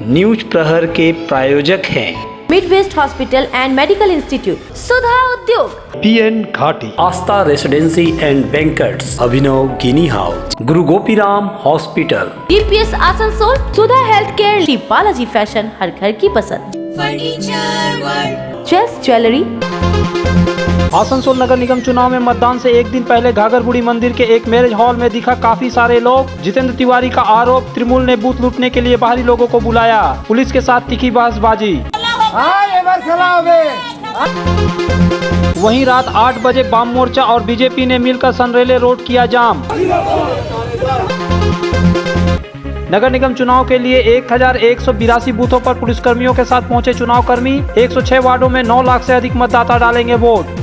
News प्रहर के प्रायोजक हैं midwest hospital and medical institute, Sudha Udyog, PN Ghati, Aastha residency and banquets, Abhinav Ginni house, Guru Gopiram hospital, DPS Asansol, Sudha health care, Shri Balaji fashion, हर घर की पसंद, furniture world, chase jewellery. Asansol नगर निगम चुनाव में मतदान से एक दिन पहले घाघरबुड़ी मंदिर के एक मैरिज हॉल में दिखा काफी सारे लोग। जितेंद्र तिवारी का आरोप, तृणमूल ने बूथ लूटने के लिए बाहरी लोगों को बुलाया, पुलिस के साथ तीखी बहसबाजी। वहीं रात 8 बजे वाम मोर्चा और बीजेपी ने मिलकर सनरेले रोड किया जाम। नगर निगम चुनाव के लिए 1182 बूथों पर पुलिसकर्मियों के साथ पहुंचे चुनाव कर्मी। 106 वार्डों में 9 लाख से अधिक मतदाता डालेंगे वोट।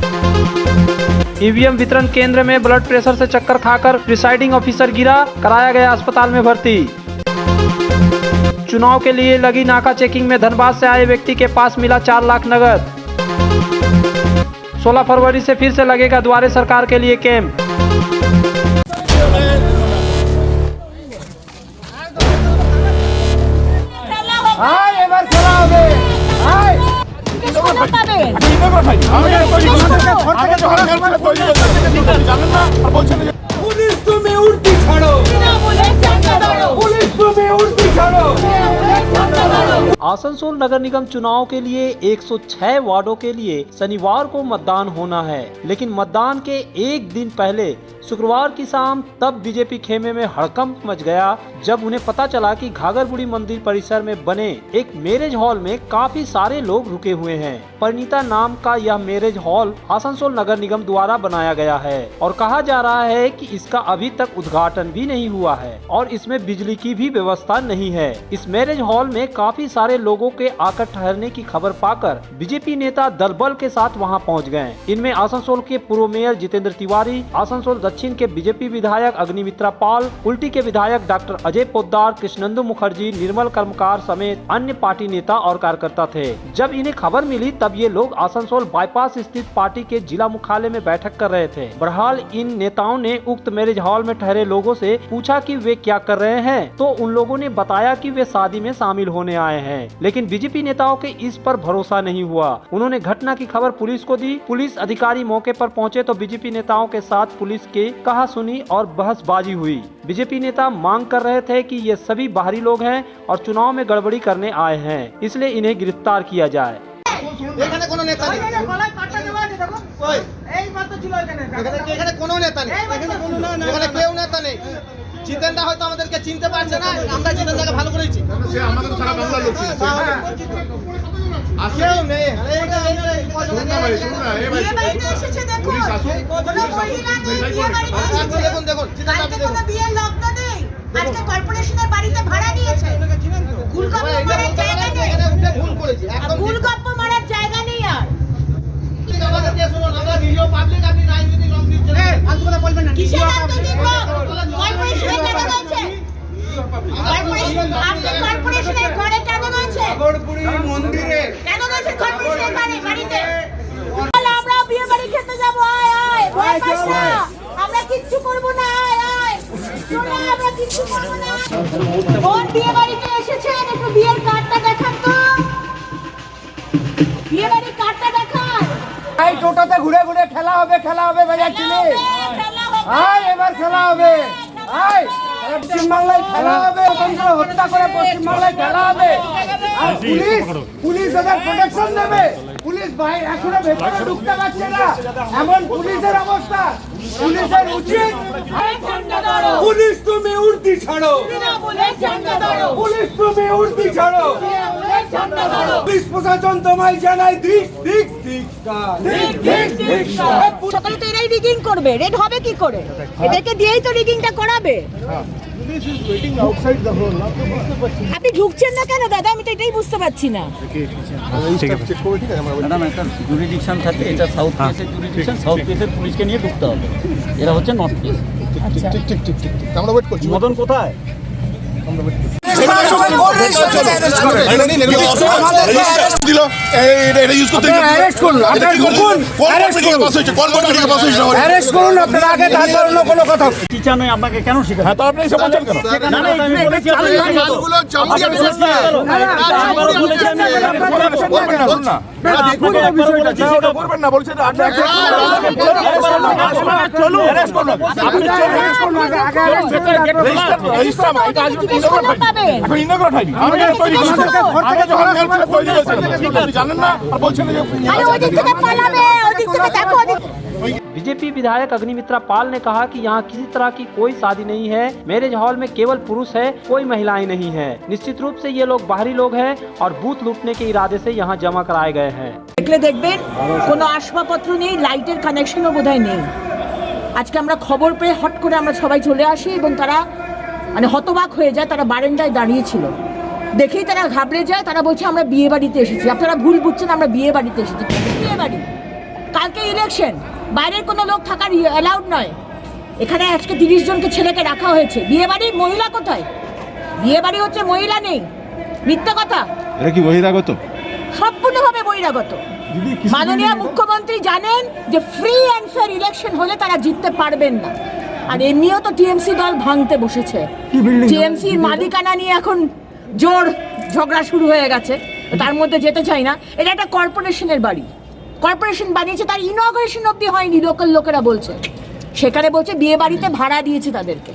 ईवीएम वितरण केंद्र में ब्लड प्रेशर से चक्कर खाकर प्रिसाइडिंग ऑफिसर गिरा, कराया गया अस्पताल में भर्ती। चुनाव के लिए लगी नाका चेकिंग में धनबाद से आए व्यक्ति के पास मिला 4 लाख नगद। 16 फरवरी से फिर से लगेगा द्वारे सरकार के लिए कैंप। पुलिस तुम्हें उड़ती छाड़ो, पुलिस तुम्हें उड़ती छाड़ो। आसनसोल नगर निगम चुनाव के लिए 106 वार्डों के लिए शनिवार को मतदान होना है, लेकिन मतदान के एक दिन पहले शुक्रवार की शाम तब बीजेपी खेमे में हड़कंप मच गया जब उन्हें पता चला कि घाघरबुड़ी मंदिर परिसर में बने एक मैरिज हॉल में काफी सारे लोग रुके हुए हैं। परिणीता नाम का यह मैरिज हॉल आसनसोल नगर निगम द्वारा बनाया गया है और कहा जा रहा है कि इसका अभी तक उद्घाटन भी नहीं हुआ है और इसमें बिजली की भी व्यवस्था नहीं है। इस मैरिज हॉल में काफी सारे लोगों के आकर ठहरने की खबर पाकर बीजेपी नेता दल बल के साथ वहां पहुंच गए। इनमें आसनसोल के पूर्व मेयर जितेंद्र तिवारी, आसनसोल दक्षिण के बीजेपी विधायक अग्निमित्रा पाल, उल्टी के विधायक डॉक्टर अजय पोद्दार, कृष्णेंदु मुखर्जी, निर्मल कर्मकार समेत अन्य पार्टी नेता और कार्यकर्ता थे। जब इन्हें खबर मिली तब ये लोग आसनसोल बाईपास स्थित पार्टी के जिला मुख्यालय में बैठक कर रहे थे। बहरहाल इन नेताओं ने उक्त मैरिज हॉल में ठहरे लोगों से पूछा कि वे क्या कर रहे हैं, तो उन लोगों ने बताया कि वे शादी में शामिल होने आए हैं। लेकिन बीजेपी नेताओं के इस पर भरोसा नहीं हुआ। उन्होंने घटना की खबर पुलिस को दी। पुलिस अधिकारी मौके पर पहुंचे तो बीजेपी नेताओं के साथ पुलिस के कहा सुनी और बहसबाजी हुई। बीजेपी नेता मांग कर रहे थे कि ये सभी बाहरी लोग हैं और चुनाव में गड़बड़ी करने आए हैं, इसलिए इन्हें गिरफ्तार किया जाए। এখানে কোনো নেতা নেই, গলায় পাটা দেওয়া আছে দেখো, কই এই মাত্র ছিল এখানে, এখানে কোনো নেতা নেই, এখানে কোনো না, এখানে কেউ নেতা নেই। জিতেনদা হয়তো আমাদেরকে চিনতে পারছে না, আমরা জিতেনদাকে ভালো করেছি, সে আমাদের তো সারা বাংলার লোক ছিল, কেউ নেই। শুনুন না ভাই, শুনুন না, এই ভাই বাড়িতে এসেছে দেখুন, পুলিশ আসুন, কোনো মহিলা নেই, বিয়ে বাড়িতে এসেছে, দেখুন দেখুন, জিতেনদা কোনো বিয়ের লগ্ন নেই, আজকে কর্পোরেশনের বাড়িতে ভাড়া নিয়েছে, গুলগপ্প মারার জায়গা নেই, এখানে ভুল করেছি, একদম গুলগপ্প মারার জায়গা নেই। আর আমাদেরকে শুনুন, আমরা ভিডিও পাবলিক, আপনি রাজনীতি লং দিচ্ছেন, ফালতু কথা বলবেন না। কিসের রাজনীতি? কর্পোরেশনে কেন রয়েছে? কর্পোরেশন, আপনি কর্পোরেশনের ঘরে কেন রয়েছে? ঘাঘরবুড়ি মন্দিরে কেন রয়েছে? কর্পোরেশনের বাড়িতে আমরা বিয়ে বাড়ি খেতে যাব, আয় আয়, ভয় পাস না, আমরা কিচ্ছু করব না, আয় আয়, চলো, আমরা কিচ্ছু করব না। কোন বিয়ে বাড়িতে এসেছেন? একটু বিয়ের কার্ডটা দেখান তো, বিয়ে বাড়ির কার্ডটা দেখান। এই টোটোতে ঘুরে ঘুরে খেলা হবে, খেলা হবে বাজাচ্ছিলে, আয় এবার খেলা হবে, আয় পশ্চিমবাংলায় খেলা হবে, হত্যা করে পশ্চিমবাংলায় খেলা হবে। আর পুলিশ ওদের প্রোটেকশন দেবে। পুলিশ ভাই এখনো ভেতরে ঢুকতে পারছে না, এমন পুলিশের অবস্থা। পুলিশের উচিত, পুলিশ তুমি উড়তি ছাড়ো, পুলিশ তুমি উড়তি ছাড়ো, পুলিশ প্রশাসন তোমায় জানাই ধিক ধিক ধিক্কার, ধিক ধিক ধিক্কার। সকালে তো এরাই রিগিং করবে, রেড হবে কি করে? এদেরকে দিয়েই তো রিগিংটা করাবে। আপনি ঢুকছেন না কেন দাদা? আমি তো এটাই বুঝতে পারছি না। ম্যাডাম, একটা জুরিডিকশন থাকে, এটা সাউথ কেসের জুরিডিকশন, সাউথ কেসের পুলিশকে নিয়ে ঢুকতে হবে। এরা হচ্ছে নর্থ কেস। ঠিক ঠিক ঠিক ঠিক, আমরা ওয়েট করছি। মদন কোথায়? আমরা ওয়েট করছি। দিল এটা ইউজ করতে অ্যারেস্ট করুন, আপনার কোন অ্যারেস্ট করুন, পাস হয়েছে কোন মিটিং পাস হয়েছে অ্যারেস্ট করুন, আপনারা আগে তারপর অন্য কোনো কথা। টিচার নয় আপনাকে কেন শেখাবে? হ্যাঁ তো আপনি এসে বলছেন কেন না, না, আমি বলেছি গানগুলো জামুরিয়া বিশেষ করে করবেন না করবেন না বলছেন আপনি চলুন অ্যারেস্ট করুন আপনি ইন্দ্রগড় ঠাইনি আপনি জানেন না আর বলছেন যে আরে ওদিক থেকে পালাবে, ওদিক থেকে দেখো ওদিক। बीजेपी विधायक अग्निमित्रा पाल ने कहा कि यहाँ किसी तरह की कोई शादी नहीं है, मैरिज हॉल में केवल पुरुष है, कोई महिलाएं नहीं है। निश्चित रूप से ये लोग बाहरी लोग हैं और बूथ लूटने के इरादे से यहाँ जमा कराए गए हैं। দেখলে দেখবেন কোনো আসবাবপত্র নেই, লাইটের কানেকশনও বোধহয় নেই। আজকে আমরা খবর পেয়ে হট করে আমরা সবাই চলে আসি এবং তারা মানে হতবাক হয়ে যায়, তারা বারান্দায় দাঁড়িয়ে ছিল। দেখেই তারা ঘাবড়ে যায়, তারা বলছে আমরা বিয়ে বাড়িতে এসেছি। আপনারা ভুল বুঝছেন, আমরা বিয়ে বাড়িতে এসেছি। বিয়ে বাড়ি, কালকে ইলেকশন, বাইরের কোনো লোক থাকার অ্যালাউড নয়। এখানে আজকে 30 জনকে ছেলেকে রাখা হয়েছে। বিয়ে বাড়ি, মহিলা কোথায়? বিয়ে বাড়ি হচ্ছে মহিলা নেই, মিথ্যা কথা। এটা কি বহিরাগত? সম্পূর্ণভাবে বহিরাগত। মাননীয় মুখ্যমন্ত্রী জানেন যে ফ্রি অ্যান্ড ফেয়ার ইলেকশন হলে তারা জিততে পারবেন না। আর এমনিও তো টিএমসি দল ভাঙতে বসেছে। টিএমসির মালিকানা নিয়ে এখন জোর ঝগড়া শুরু হয়ে গেছে, তার মধ্যে যেতে চাই না। এটা একটা কর্পোরেশনের বাড়ি, কর্পোরেশন বানিয়েছে, তার ইনঅগারেশন অবধি হয়নি। লোকাল লোকেরা বলছে, সেখানে বলছে বিয়ে বাড়িতে ভাড়া দিয়েছে তাদেরকে।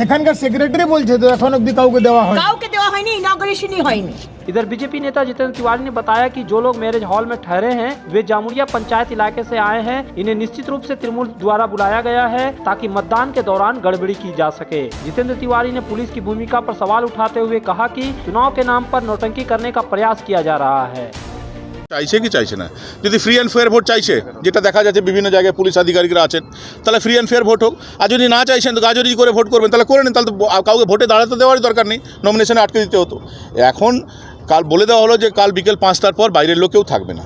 এখানকার সেক্রেটারি বলছে তো এখন অবধি কাউকে দেওয়া হয়, কাউকে দেওয়া হয়নি, ইনঅগারেশনই হয়নি। इधर बीजेपी नेता जितेंद्र तिवारी ने बताया कि जो लोग मैरिज हॉल में ठहरे हैं वे जामुरिया पंचायत इलाके से आए हैं। इन्हें निश्चित रूप से तृणमूल द्वारा बुलाया गया है ताकि मतदान के दौरान गड़बड़ी की जा सके। जितेंद्र तिवारी ने पुलिस की भूमिका पर सवाल उठाते हुए कहा कि चुनाव के नाम पर नौटंकी करने का प्रयास किया जा रहा है। চাইছে কি চাইছে না? যদি ফ্রি অ্যান্ড ফেয়ার ভোট চাইছে, যেটা দেখা যাচ্ছে বিভিন্ন জায়গায় পুলিশ আধিকারিকরা আছেন, তাহলে ফ্রি অ্যান্ড ফেয়ার ভোট হোক। আর যদি না চাইছেন তো গাজরি করে ভোট করবেন, তাহলে করে নেন। তাহলে তো কাউকে ভোটে দাঁড়াতে দেওয়ারই দরকার নেই, নমিনেশনে আটকে দিতে হতো। এখন কাল বলে দেওয়া হলো যে কাল বিকেল 5টার পর বাইরের লোক কেউ থাকবে না।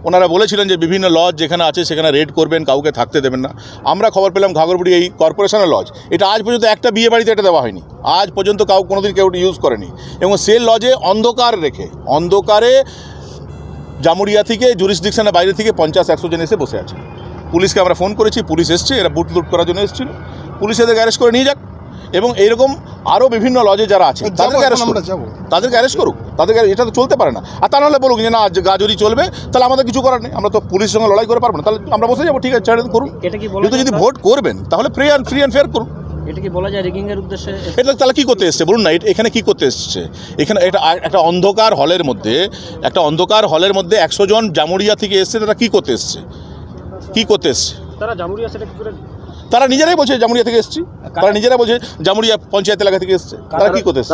ওনারা বলেছিলেন যে বিভিন্ন লজ যেখানে আছে সেখানে রেড করবেন, কাউকে থাকতে দেবেন না। আমরা খবর পেলাম ঘাগরবুড়ি এই কর্পোরেশনের লজ, এটা আজ পর্যন্ত একটা বিয়ে বাড়িতে এটা দেওয়া হয়নি, আজ পর্যন্ত কোনোদিন কেউ ইউজ করেনি। এবং সে লজে অন্ধকার রেখে, অন্ধকারে জামুরিয়া থেকে জুরিসডিকশনের বাইরে থেকে 50-100 জন এসে বসে আছে। পুলিশকে আমরা ফোন করেছি, পুলিশ এসছে, এরা বুট লুট করার জন্য এসেছিল। পুলিশ এদের অ্যারেস্ট করে নিয়ে যাক এবং এইরকম আরও বিভিন্ন লজে যারা আছে তাদেরকে অ্যারেস্ট করুক, তাদেরকে অ্যারেস্ট করুক। তাদেরকে এটা তো চলতে পারে না। আর তা নাহলে বলুক যে না গাজরি চলবে, তাহলে আমাদের কিছু করার নেই, আমরা তো পুলিশের সঙ্গে লড়াই করে পারবো না, তাহলে আমরা বসে যাবো। ঠিক আছে, ছেড়ে করুন। কিন্তু যদি ভোট করবেন তাহলে ফ্রি অ্যান্ড ফেয়ার করুন। এটা কি বলা যায় রিগিং এর উদ্দেশ্যে? এটা তাহলে কী করতে এসছে বলুন না? এখানে কী করতে এসছে? এখানে একটা অন্ধকার হলের মধ্যে 100 জন জামুরিয়া থেকে এসছে। তারা কী করতে এসছে? তারা নিজেরাই বলছে জামুরিয়া থেকে এসছি, তারা নিজেরা বলছে জামুরিয়া পঞ্চায়েত এলাকা থেকে এসছে। তারা কি করতে এসছে?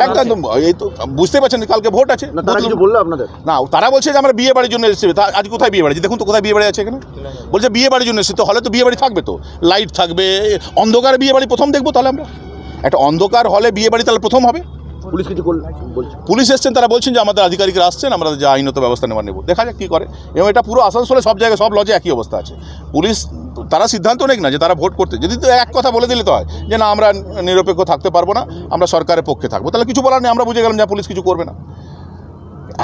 একদম এই তো বুঝতে পারছেন, কালকে ভোট আছে না, তারা বলছে যে আমরা বিয়ে বাড়ির জন্য এসেছি। আজ কোথায় বিয়ে বাড়ি? দেখুন তো কোথায় বিয়ে বাড়ি আছে এখানে। বলছে বিয়ে বাড়ির জন্য এসেছি, তো হলে তো বিয়ে বাড়ি থাকবে, তো লাইট থাকবে। অন্ধকারে বিয়ে বাড়ি প্রথম দেখবো তাহলে আমরা? একটা অন্ধকার হলে বিয়ে বাড়ি তাহলে প্রথম হবে? পুলিশ এসছেন, তারা বলছেন যে আমাদের আধিকারিকরা আসছেন, আমরা যা আইনত ব্যবস্থা নেব। দেখা যাক কী করে। এবং এটা পুরো আসানসোলে সব জায়গায় সব লজে একই অবস্থা আছে। পুলিশ তারা সিদ্ধান্ত নেক না যে তারা ভোট করতে, যদি তো এক কথা বলে দিলে তো হয় যে না আমরা নিরপেক্ষ থাকতে পারবো না, আমরা সরকারের পক্ষে থাকবো, তাহলে কিছু বলার নেই। আমরা বুঝে গেলাম যে পুলিশ কিছু করবে না।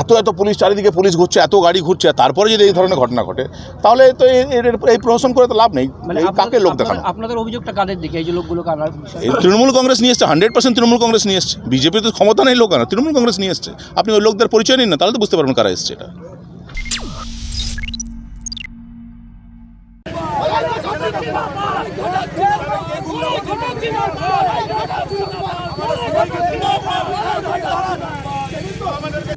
এত পুলিশ, চারিদিকে পুলিশ ঘুরছে, এত গাড়ি ঘুরছে, তারপরে যদি এই ধরনের ঘটনা ঘটে তাহলে তো এই প্রহসন করে তো লাভ নেই। কাকে লোক দেখানো? আপনাদের অভিযোগটা কাদের দিকে? এই যে লোকগুলো তৃণমূল কংগ্রেস নিয়ে এসছে, 100% তৃণমূল কংগ্রেস নিয়ে এসছে। বিজেপি তো ক্ষমতা নেই লোক না, তৃণমূল কংগ্রেস নিয়ে এসছে। আপনি ওই লোকদের পরিচয় নিন না, তাহলে তো বুঝতে পারবেন কারা এসছে। এটা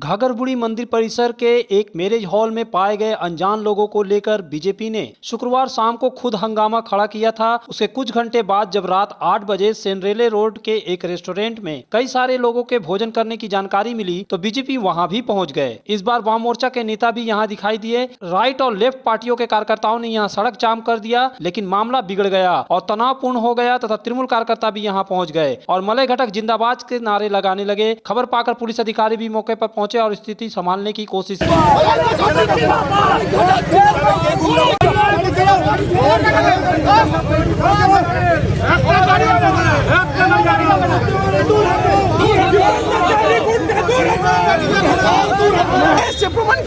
घाघरबुड़ी मंदिर परिसर के एक मैरिज हॉल में पाए गए अनजान लोगों को लेकर बीजेपी ने शुक्रवार शाम को खुद हंगामा खड़ा किया था। उसके कुछ घंटे बाद जब रात 8 बजे सेनरेले रोड के एक रेस्टोरेंट में कई सारे लोगों के भोजन करने की जानकारी मिली तो बीजेपी वहां भी पहुंच गए। इस बार वाम मोर्चा के नेता भी यहां दिखाई दिए। राइट और लेफ्ट पार्टियों के कार्यकर्ताओं ने यहां सड़क जाम कर दिया, लेकिन मामला बिगड़ गया और तनावपूर्ण हो गया तथा तृणमूल कार्यकर्ता भी यहां पहुंच गए और मलय घटक जिंदाबाद के नारे लगाने लगे। खबर पाकर पुलिस अधिकारी भी मौके पर पहुंचे और स्थिति संभालने की कोशिश की।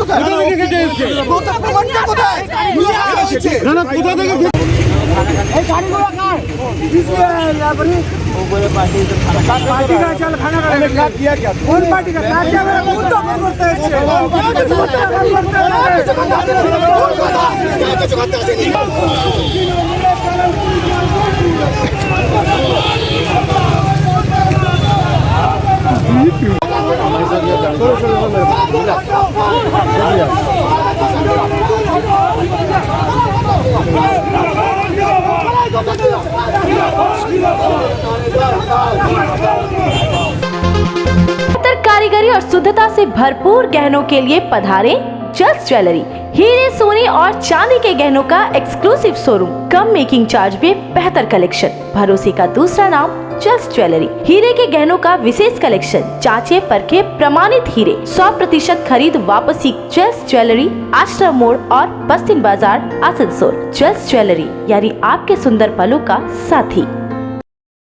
কোথায় প্রমাণটা কোথায় এই গাড়িগুলো কার पार्टी का चल खाना खा किया क्या कौन पार्टी का क्या करते कारीगरी और शुद्धता से भरपूर गहनों के लिए पधारे जल्स ज्वेलरी। हीरे, सोने और चांदी के गहनों का एक्सक्लूसिव शोरूम, कम मेकिंग चार्ज में बेहतर कलेक्शन, भरोसे का दूसरा नाम जल्स ज्वेलरी। हीरे के गहनों का विशेष कलेक्शन, जांचे परखे प्रमाणित हीरे, 100% खरीद वापसी। जल्स ज्वेलरी, आश्रम मोड़ और बस्तिन बाजार, आसनसोल। जल्स ज्वेलरी यानी आपके सुंदर पलों का साथी।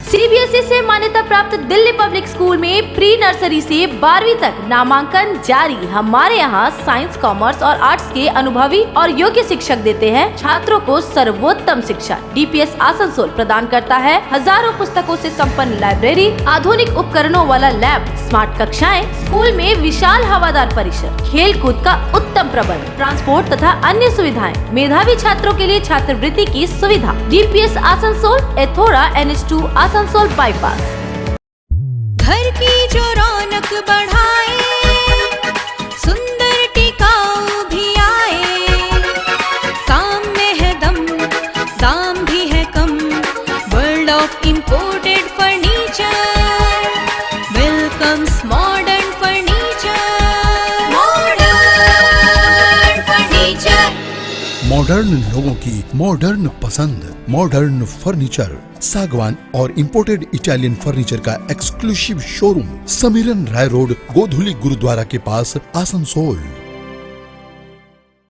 सीबीएसई से मान्यता प्राप्त दिल्ली पब्लिक स्कूल में प्री नर्सरी से 12वीं तक नामांकन जारी। हमारे यहाँ साइंस, कॉमर्स और आर्ट्स के अनुभवी और योग्य शिक्षक देते हैं छात्रों को सर्वोत्तम शिक्षा। डीपीएस आसनसोल प्रदान करता है हजारों पुस्तकों से संपन्न लाइब्रेरी, आधुनिक उपकरणों वाला लैब, स्मार्ट कक्षाएं, स्कूल में विशाल हवादार परिसर, खेल कूद का उत्तम प्रबंध, ट्रांसपोर्ट तथा अन्य सुविधाएं, मेधावी छात्रों के लिए छात्रवृत्ति की सुविधा। डीपीएस आसनसोल, एथोरा NH2 आसनसोल बाईपास। घर की जो रौनक बढ़ाए, सुंदर टिकाऊ भी आए, काम में है दम, दाम भी है कम, world of imported furniture, welcomes modern furniture, modern furniture. Modern लोगों की मॉडर्न पसंद, मॉडर्न फर्नीचर, सागवान और इंपोर्टेड इटालियन फर्नीचर का exclusive showroom, Samiran Rai road, Godhuli gurdwara के पास, आसनसोल।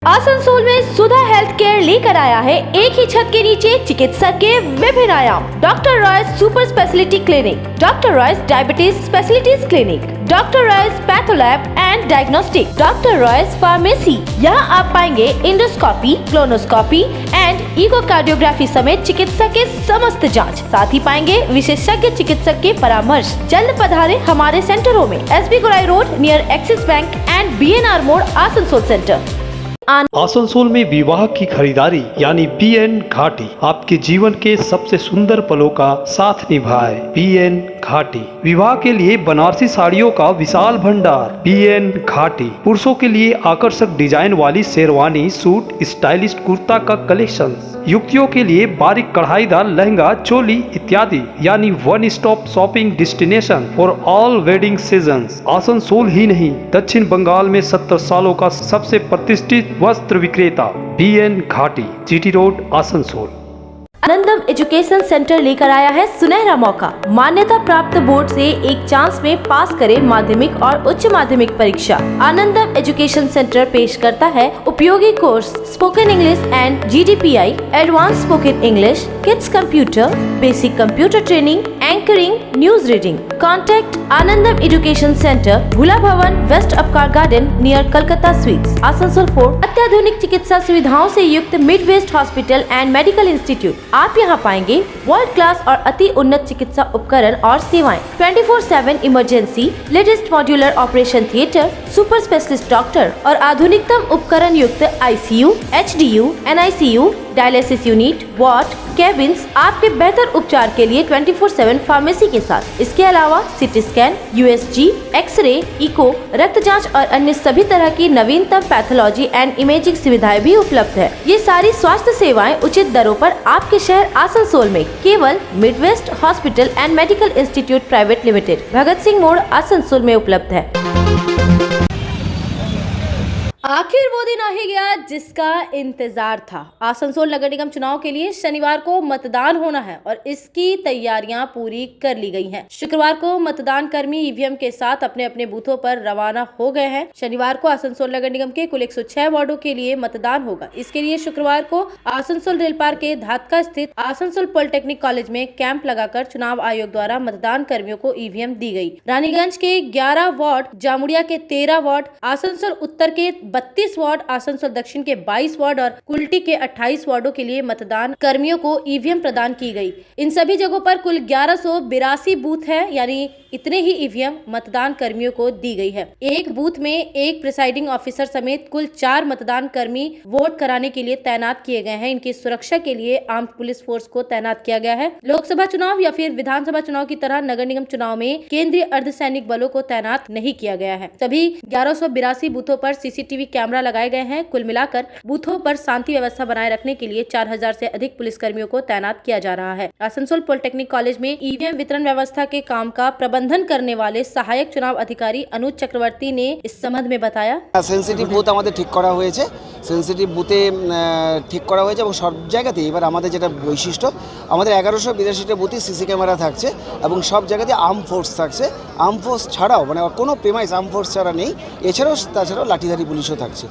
आसनसोल में सुधा हेल्थ केयर लेकर आया है एक ही छत के नीचे चिकित्सक के विभिन्न आयाम। Doctor Royce super speciality clinic, doctor Royce diabetes specialities clinic, doctor Royce patholab and diagnostic, doctor Royce pharmacy. यहाँ आप पाएंगे इंडोस्कोपी, क्लोनोस्कोपी एंड इकोकार्डियोग्राफी समेत चिकित्सा के समस्त जांच। साथ ही पाएंगे विशेषज्ञ चिकित्सक के परामर्श। जल्द पधारे हमारे सेंटरों में SB Gorai road near axis bank and BNR मोड़, आसनसोल सेंटर। आसनसोल में विवाह की खरीदारी यानी BN घाटी आपके जीवन के सबसे सुंदर पलों का साथ निभाए। BN घाटी विवाह के लिए बनारसी साड़ियों का विशाल भंडार। BN घाटी पुरुषों के लिए आकर्षक डिजाइन वाली शेरवानी, सूट, स्टाइलिश कुर्ता का कलेक्शन, युवतियों के लिए बारीक कढ़ाईदार लहंगा, चोली इत्यादि, यानी one stop shopping destination for all wedding seasons. Asansol ही नहीं, दक्षिण बंगाल में 70 सालों का सबसे प्रतिष्ठित वस्त्र विक्रेता BN घाटी, GT रोड, आसनसोल। आनंदम एजुकेशन सेंटर लेकर आया है सुनहरा मौका। मान्यता प्राप्त बोर्ड से एक चांस में पास करें माध्यमिक और उच्च माध्यमिक परीक्षा। आनंदम एजुकेशन सेंटर पेश करता है उपयोगी course spoken English and GDPI, advance spoken English, kids computer, basic computer training, anchoring, news reading. Contact Anandam education centre, Bhula Bhavan, west Upkar garden near Calcutta sweets, Asansol 4। अत्याधुनिक चिकित्सा सुविधाओं से युक्त mid west hospital and medical institute. आप यहाँ पाएंगे वर्ल्ड क्लास और अति उन्नत चिकित्सा उपकरण और सेवाएं, 24/7 emergency, latest modular operation theatre, super specialist doctor और आधुनिकतम उपकरण युक्त ICU, HDU, NICU, dialysis unit, ward, cabins, आपके बेहतर उपचार के लिए 24/7 फार्मेसी के साथ। इसके अलावा CT scan, USG, X-ray, echo, रक्त जांच और अन्य सभी तरह की नवीनतम पैथोलॉजी एंड इमेजिंग सुविधाएं भी उपलब्ध है। ये सारी स्वास्थ्य सेवाएं उचित दरों पर आपके शहर आसनसोल में केवल midwest hospital and medical institute private limited, Bhagat Singh मोड़, आसनसोल में उपलब्ध है। आखिर वो दिन आ ही गया जिसका इंतजार था। आसनसोल नगर निगम चुनाव के लिए शनिवार को मतदान होना है और इसकी तैयारियां पूरी कर ली गई हैं। शुक्रवार को मतदान कर्मी ईवीएम के साथ अपने अपने बूथों पर रवाना हो गए हैं। शनिवार को आसनसोल नगर निगम के कुल 106 वार्डों के लिए मतदान होगा। इसके लिए शुक्रवार को आसनसोल रेल पार्क के धातका स्थित आसनसोल पॉलिटेक्निक कॉलेज में कैंप लगाकर चुनाव आयोग द्वारा मतदान कर्मियों को ईवीएम दी गई। रानीगंज के 11 वार्ड, जामुड़िया के 13 वार्ड, आसनसोल उत्तर के 32 वार्ड, आसनसोल दक्षिण के 22 वार्ड और कुल्टी के 28 वार्डों के लिए मतदान कर्मियों को ईवीएम प्रदान की गई। इन सभी जगहों पर कुल 1182 बूथ है, यानी इतने ही ईवीएम मतदान कर्मियों को दी गई है। एक बूथ में एक प्रिसाइडिंग ऑफिसर समेत कुल 4 मतदान कर्मी वोट कराने के लिए तैनात किए गए हैं। इनकी सुरक्षा के लिए आर्म्ड पुलिस फोर्स को तैनात किया गया है। लोकसभा चुनाव या फिर विधानसभा चुनाव की तरह नगर निगम चुनाव में केंद्रीय अर्धसैनिक बलों को तैनात नहीं किया गया है। सभी 1182 बूथों पर सीसीटीवी कैमरा लगाए गए हैं। कुल मिलाकर बूथों पर शांति व्यवस्था बनाए रखने के लिए 4000 से अधिक पुलिसकर्मियों को तैनात किया जा रहा है। आसनसोल पॉलिटेक्निक कॉलेज में ईवीएम वितरण व्यवस्था के काम का प्रबंधन करने वाले सहायक चुनाव अधिकारी अनुज चक्रवर्ती ने इस संबंध में बताया। সেনসিটিভ বুথ আমাদের ঠিক করা হয়েছে, সেনসিটিভ বুথে ঠিক করা হয়েছে এবং সব জায়গাতেই এবার আমাদের যেটা বৈশিষ্ট্য, আমাদের 1182টা বুথে সিসি ক্যামেরা থাকছে এবং সব জায়গাতে আর্ম ফোর্স থাকছে। আর্ম ফোর্স ছাড়াও মানে কোনো প্রেমাইস আর্ম ফোর্স ছাড়া নেই, এছাড়াও তাছাড়াও লাঠিধারী পুলিশও থাকছে।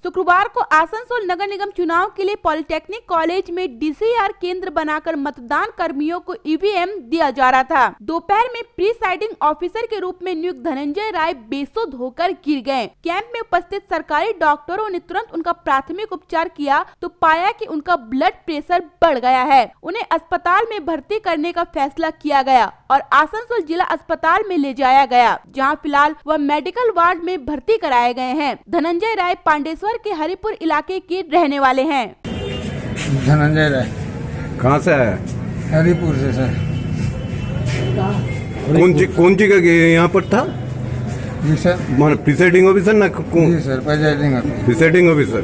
शुक्रवार को आसनसोल नगर निगम चुनाव के लिए पॉलिटेक्निक कॉलेज में डीसीआर केंद्र बनाकर मतदान कर्मियों को ईवीएम दिया जा रहा था। दोपहर में प्रीसाइडिंग ऑफिसर के रूप में नियुक्त धनंजय राय बेसुध होकर गिर गए। कैंप में उपस्थित सरकारी डॉक्टरों ने तुरंत उनका प्राथमिक उपचार किया तो पाया कि उनका ब्लड प्रेशर बढ़ गया है। उन्हें अस्पताल में भर्ती करने का फैसला किया गया और आसनसोल जिला अस्पताल में ले जाया गया, जहां फिलहाल वह मेडिकल वार्ड में भर्ती कराए गए हैं। धनंजय राय पांडेश्वर के हरिपुर इलाके के रहने वाले हैं। धनंजय राय कहाँ से आया? हरिपुर से सर। कौन जगह यहाँ पर था? जी सर। मान प्रिसाइडिंग ऑफिसर ना? जी सर, प्रिसाइडिंग ऑफिसर।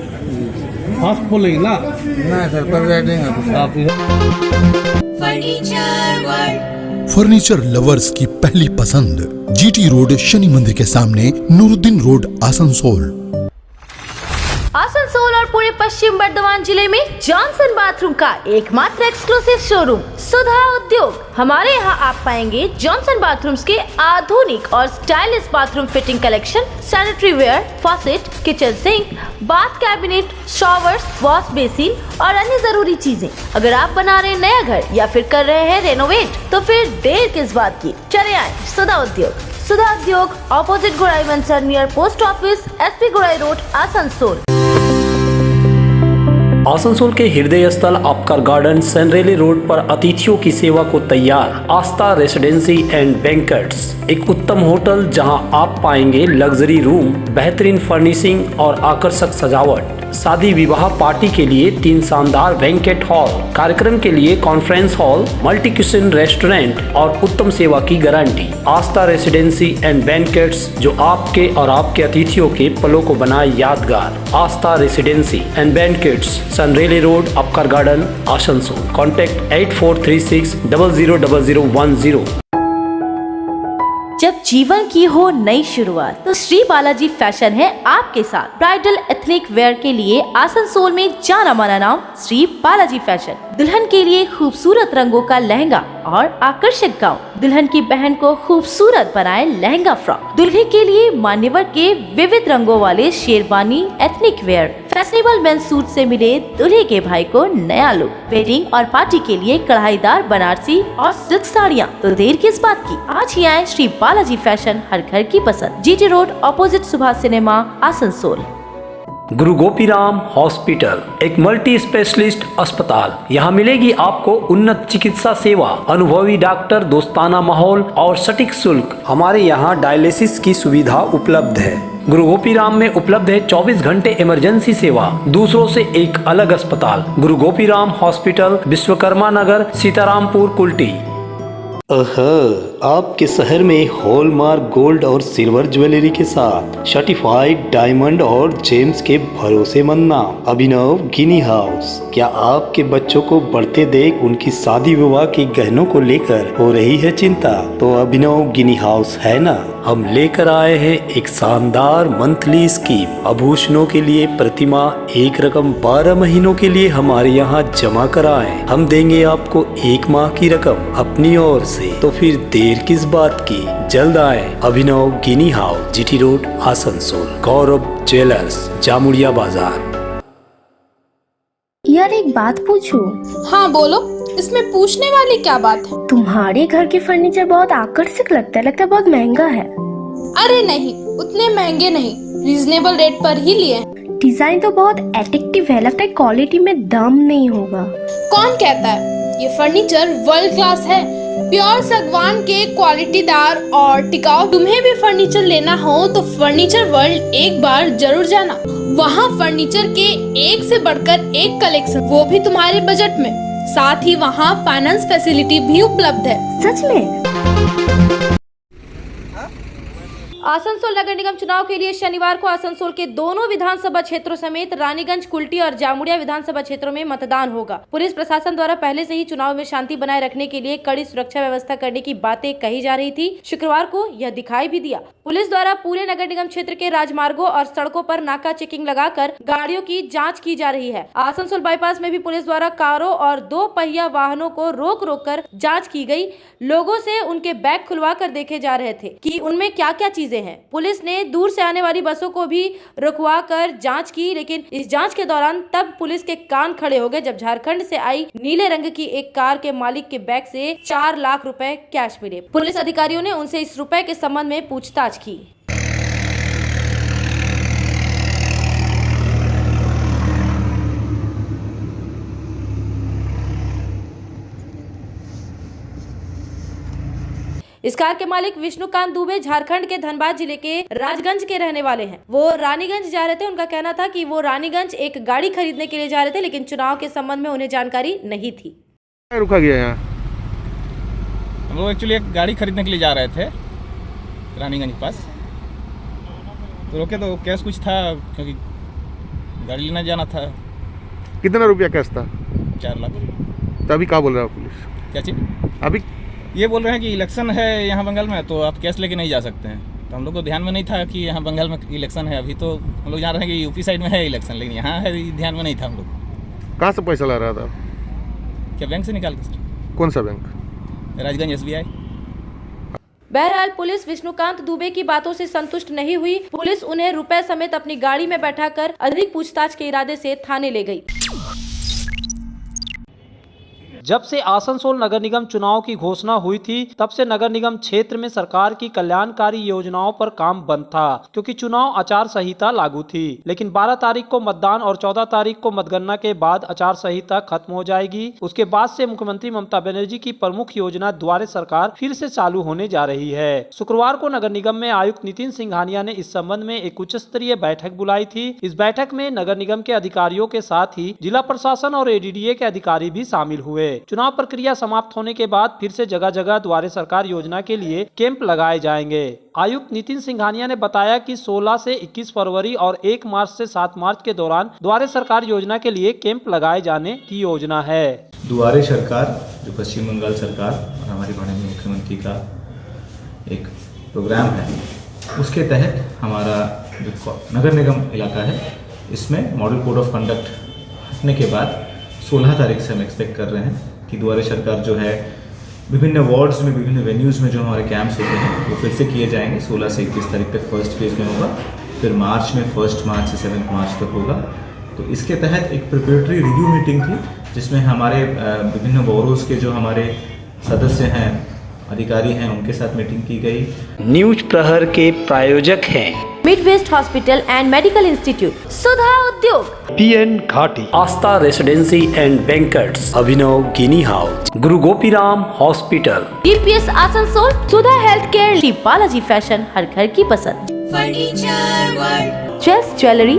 फास्ट बोलेंगे ना? नहीं sir, presiding officer. Furniture world, furniture lovers की पहली पसंद, जीटी रोड शनि मंदिर के सामने, नूरुद्दीन रोड, आसनसोल। आसनसोल और पूरे पश्चिम बर्धमान जिले में जॉनसन बाथरूम का एकमात्र एक्सक्लूसिव शोरूम सुधा उद्योग। हमारे यहाँ आप पाएंगे जॉनसन बाथरूम्स के आधुनिक और stylish bathroom fitting collection, sanitary ware, faucet, kitchen sink, bath cabinet, showers, wash basin और अन्य जरूरी चीजें। अगर आप बना रहे हैं नया घर या फिर कर रहे हैं रेनोवेट, तो फिर देर किस बात की, चले आए सुधा उद्योग। सुधा उद्योग ऑपोजिट गोराई वंसर नियर पोस्ट ऑफिस, एसपी गोराई रोड, आसनसोल। आसनसोल के हृदय स्थल आपका गार्डन सनरेली रोड पर अतिथियों की सेवा को तैयार आस्था रेसिडेंसी एंड बैंक्वेट्स, एक उत्तम होटल जहां आप पाएंगे लग्जरी रूम, बेहतरीन फर्निशिंग और आकर्षक सजावट। शादी विवाह पार्टी के लिए 3 शानदार बैंक्वेट हॉल, कार्यक्रम के लिए conference hall, multi kitchen restaurant और उत्तम सेवा की guarantee. Aastha residency and banquets, जो आपके और आपके अतिथियों के पलों को बनाए यादगार। Aastha residency and banquets, Senraleigh road, Upkar garden, Asansol. Contact 8436 000010। जब जीवन की हो नई शुरुआत, तो श्री बालाजी फैशन है आपके साथ। ब्राइडल एथनिक वेयर के लिए आसनसोल में जाना माना नाम श्री बालाजी फैशन। दुल्हन के लिए खूबसूरत रंगों का लहंगा और आकर्षक गाउन, दुल्हन की बहन को खूबसूरत बनाए लहंगा फ्रॉक, दुल्हे के लिए मान्यवर के विविध रंगों वाले sherwani ethnic wear, fashionable men's suit से मिले दूल्हे के भाई को नया लुक, वेडिंग और पार्टी के लिए कढ़ाईदार बनारसी और सिल्क साड़ियाँ। तो देर किस बात की, आज ही आए श्री बालाजी फैशन, हर घर की पसंद, GT road opposite Subhash cinema, Asansol. गुरु गोपीराम हॉस्पिटल, एक मल्टी स्पेशलिस्ट अस्पताल। यहाँ मिलेगी आपको उन्नत चिकित्सा सेवा, अनुभवी डॉक्टर, दोस्ताना माहौल और सटीक शुल्क। हमारे यहाँ डायलिसिस की सुविधा उपलब्ध है। गुरु गोपीराम में उपलब्ध है 24 घंटे इमरजेंसी सेवा, दूसरों से एक अलग अस्पताल। गुरु गोपीराम हॉस्पिटल, विश्वकर्मा नगर, सीतारामपुर, कुल्टी। आपके शहर में हॉलमार्क गोल्ड और सिल्वर ज्वेलरी के साथ सर्टिफाइड डायमंड और जेम्स के भरोसेमंद नाम अभिनव गिनी हाउस। क्या आपके बच्चों को बढ़ते देख उनकी शादी विवाह के गहनों को लेकर हो रही है चिंता? तो अभिनव गिनी हाउस है ना। हम लेकर आए हैं एक शानदार मंथली स्कीम। आभूषणों के लिए प्रतिमा एक रकम 12 महीनों के लिए हमारे यहाँ जमा कराएं। हम देंगे आपको 1 माह की रकम अपनी ओर से। तो फिर देर किस बात की, जल्द आए। अभिनव Ginni house, GT road, Asansol. गौरव ज्वेलर्स, जामुड़िया बाजार। यार एक बात पूछूं? हाँ बोलो। इसमें पूछने वाली क्या बात है? तुम्हारे घर के फर्नीचर बहुत आकर्षक लगता है बहुत महंगा है। अरे नहीं, उतने महंगे नहीं, रीजनेबल रेट पर ही लिए हैं। डिजाइन तो बहुत एट्रैक्टिव है, लगता है क्वालिटी में दम नहीं होगा। कौन कहता है? ये फर्नीचर वर्ल्ड क्लास है, प्योर सागवान के क्वालिटीदार और टिकाऊ। तुम्हें भी फर्नीचर लेना हो तो फर्नीचर वर्ल्ड एक बार जरूर जाना। वहाँ फर्नीचर के एक से बढ़कर एक कलेक्शन, वो भी तुम्हारे बजट में। साथ ही वहाँ फाइनेंस फैसिलिटी भी उपलब्ध है। सच में? आसनसोल नगर निगम चुनाव के लिए शनिवार को आसनसोल के दोनों विधानसभा क्षेत्रों समेत रानीगंज, कुल्टी और जामुड़िया विधानसभा क्षेत्रों में मतदान होगा। पुलिस प्रशासन द्वारा पहले से ही चुनाव में शांति बनाए रखने के लिए कड़ी सुरक्षा व्यवस्था करने की बातें कही जा रही थी। शुक्रवार को यह दिखाई भी दिया। पुलिस द्वारा पूरे नगर निगम क्षेत्र के राजमार्गों और सड़कों पर नाका चेकिंग लगाकर गाड़ियों की जाँच की जा रही है। आसनसोल बाईपास में भी पुलिस द्वारा कारों और 2 पहिया वाहनों को रोक कर जाँच की गयी। लोगों से उनके बैग खुलवा कर देखे जा रहे थे कि उनमें क्या क्या चीजें हैं। पुलिस ने दूर से आने वाली बसों को भी रुकवा कर जांच की, लेकिन इस जांच के दौरान तब पुलिस के कान खड़े हो गए जब झारखंड से आई नीले रंग की एक कार के मालिक के बैग से 4 लाख रुपए कैश मिले। पुलिस अधिकारियों ने उनसे इस रुपए के संबंध में पूछताछ की। इस कार के मालिक विष्णुकांत दुबे झारखंड के धनबाद जिले के राजगंज के रहने वाले हैं। वो रानीगंज जा रहे थे। उनका कहना था कि वो रानीगंज एक गाड़ी खरीदने के लिए जा रहे थे, लेकिन चुनाव के संबंध में उन्हें जानकारी नहीं थी। रुका गया यहाँ? हम लोग एक्चुअली एक गाड़ी खरीदने के लिए जा रहे थे रानीगंज के पास, तो रोके तो कैश कुछ था, क्योंकि गाड़ी लेना जाना था। कितना रुपया कैश था? 4 लाख। तो अभी क्या बोल रहा है पुलिस? क्या चीज? अभी ये बोल रहे हैं कि इलेक्शन है यहाँ बंगाल में, तो आप कैश लेके नहीं जा सकते हैं। तो हम लोग को ध्यान में नहीं था कि यहाँ बंगाल में इलेक्शन है। अभी तो हम लोग जान रहे हैं कि यूपी साइड में है इलेक्शन, लेकिन यहाँ है ध्यान में नहीं था हम लोग। कहाँ से पैसा ला रहा था? क्या बैंक से निकाल के सर? कौन सा बैंक? राजगंज SBI। बहरहाल पुलिस विष्णुकांत दुबे की बातों से संतुष्ट नहीं हुई। पुलिस उन्हें रुपए समेत अपनी गाड़ी में बैठाकर अधिक पूछताछ के इरादे से थाने ले गई। जब से आसनसोल नगर निगम चुनाव की घोषणा हुई थी, तब से नगर निगम क्षेत्र में सरकार की कल्याणकारी योजनाओं पर काम बंद था, क्योंकि चुनाव आचार संहिता लागू थी। लेकिन 12 तारीख को मतदान और 14 तारीख को मतगणना के बाद आचार संहिता खत्म हो जाएगी। उसके बाद से मुख्यमंत्री ममता बनर्जी की प्रमुख योजना द्वारे सरकार फिर से चालू होने जा रही है। शुक्रवार को नगर निगम में आयुक्त नितिन सिंघानिया ने इस संबंध में एक उच्च स्तरीय बैठक बुलाई थी। इस बैठक में नगर निगम के अधिकारियों के साथ ही जिला प्रशासन और ADDA के अधिकारी भी शामिल हुए। चुनाव प्रक्रिया समाप्त होने के बाद फिर से जगह जगह द्वारे सरकार योजना के लिए कैंप लगाए जाएंगे। आयुक्त नितिन सिंघानिया ने बताया कि 16 से 21 फरवरी और 1 मार्च से 7 मार्च के दौरान द्वारे सरकार योजना के लिए कैंप लगाए जाने की योजना है। द्वारे सरकार जो पश्चिम बंगाल सरकार और हमारे माननीय मुख्यमंत्री का एक प्रोग्राम है, उसके तहत हमारा जो नगर निगम इलाका है, इसमें मॉडल कोड ऑफ कंडक्ट हटने के बाद 16 तारीख से हम एक्सपेक्ट कर रहे हैं कि द्वारे सरकार जो है विभिन्न वार्ड्स में, विभिन्न वेन्यूज़ में जो हमारे कैंप्स होते हैं वो फिर से किए जाएंगे। 16 से 21 तारीख तक फर्स्ट फेज में होगा, फिर मार्च में 1 मार्च से 7 मार्च तक होगा। तो इसके तहत एक प्रिपरेटरी रिव्यू मीटिंग थी, जिसमें हमारे विभिन्न बोरोज़ के जो हमारे सदस्य हैं, अधिकारी हैं, उनके साथ मीटिंग की गई। न्यूज प्रहर के प्रायोजक हैं midwest hospital and medical institute, Sudha Udyog, PN Ghati, Aastha residency and banquets, Abhinav Ginni house, Guru Gopiram hospital, DPS Asansol, Sudha health care, Shri Balaji fashion, हर घर की पसंद, फर्नीचर वर्ल्ड, चेस ज्वेलरी,